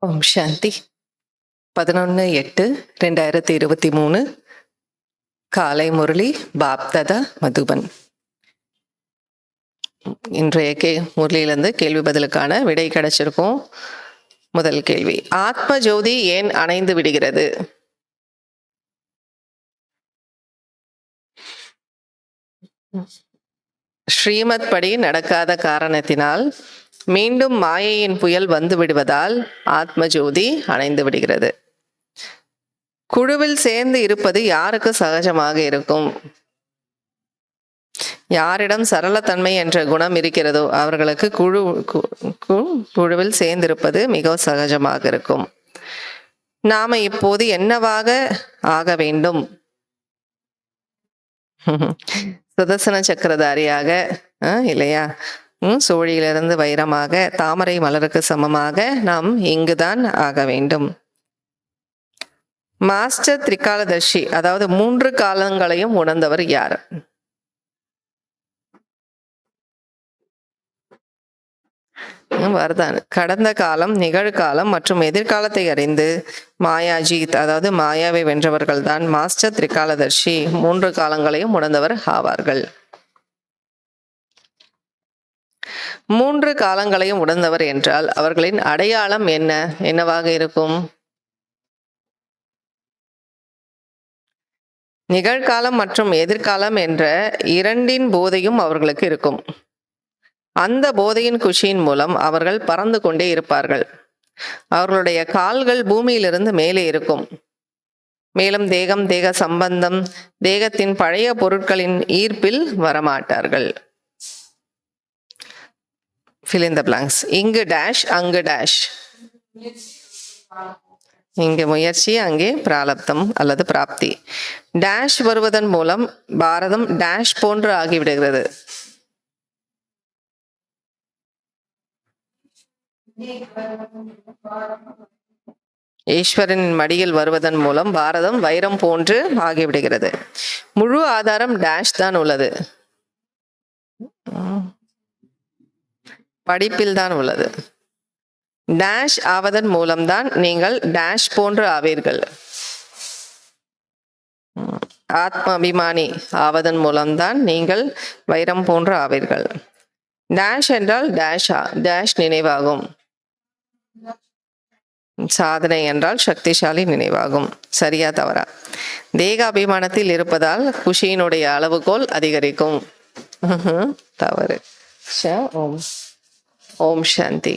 ஓம் சாந்தி. 11/8/2023 காலை முரளி பாப்ததா மதுபன். இன்றைய முரளியிலிருந்து கேள்வி பதிலுக்கான விடை கிடைச்சிருக்கும். முதல் கேள்வி, ஆத்ம ஜோதி ஏன் அணைந்து விடுகிறது? ஸ்ரீமத் படி நடக்காத காரணத்தினால் மீண்டும் மாயையின் புயல் வந்து விடுவதால் ஆத்ம ஜோதி அணைந்து விடுகிறது. குழுவில் சேர்ந்து இருப்பது யாருக்கு சகஜமாக இருக்கும்? யாரிடம் சரளத்தன்மை என்ற குணம் இருக்கிறதோ அவர்களுக்கு குழுவில் சேர்ந்திருப்பது மிகவும் சகஜமாக இருக்கும். நாம இப்போது என்னவாக ஆக வேண்டும்? சுதர்சன சக்கரதாரியாக இல்லையா? சோழியிலிருந்து வைரமாக, தாமரை மலருக்கு சமமாக நாம் இங்குதான் ஆக வேண்டும். மாஸ்டர் திரிகாலதர்ஷி, அதாவது 3 காலங்களையும் உணர்ந்தவர் யார்? வரதான். கடந்த காலம், நிகழ்காலம் மற்றும் எதிர்காலத்தை அறிந்து மாயாஜீத், அதாவது மாயாவை வென்றவர்கள் தான் மாஸ்டர் திரிகாலதர்ஷி. 3 காலங்களையும் உணர்ந்தவர் ஆவார்கள். 3 காலங்களையும் உணர்ந்தவர் என்றால் அவர்களின் அடையாளம் என்னவாக இருக்கும்? நிகழ்காலம் மற்றும் எதிர்காலம் என்ற 2 போதையும் அவர்களுக்கு இருக்கும். அந்த போதையின் குஷியின் மூலம் அவர்கள் பறந்து கொண்டே இருப்பார்கள். அவர்களுடைய கால்கள் பூமியிலிருந்து மேலே இருக்கும். மேலும் தேகம், தேக சம்பந்தம், தேகத்தின் பழைய பொருட்களின் ஈர்ப்பில் வரமாட்டார்கள். fill in the blanks. இங்கு டேஷ், அங்கு டேஷ். இங்கு முயற்சி, அங்கே பிராலப்தம் அல்லது பிராப்தி. டேஷ் வருவதன் மூலம் பாரதம் டேஷ் போன்று ஆகிவிடுகிறது. ஈஸ்வரனின் மடியில் வருவதன் மூலம் பாரதம் வைரம் போன்று ஆகிவிடுகிறது. முழு ஆதாரம் டேஷ் தான் உள்ளது, படிப்பில் தான் உள்ளது. டேஷ் ஆவதன் மூலம்தான் நீங்கள் டேஷ் போன்று ஆவீர்கள். ஆத்ம அபிமானி ஆவதன் மூலம்தான் நீங்கள் வைரம் போன்று ஆவீர்கள். டேஷ் என்றால் டேஷ் நினைவாகும். சாதனை என்றால் சக்திசாலி நினைவாகும். சரியா தவறா? தேக அபிமானத்தில் இருப்பதால் குஷியினுடைய அளவுகோல் அதிகரிக்கும். தவறு. ஓம் சாந்தி.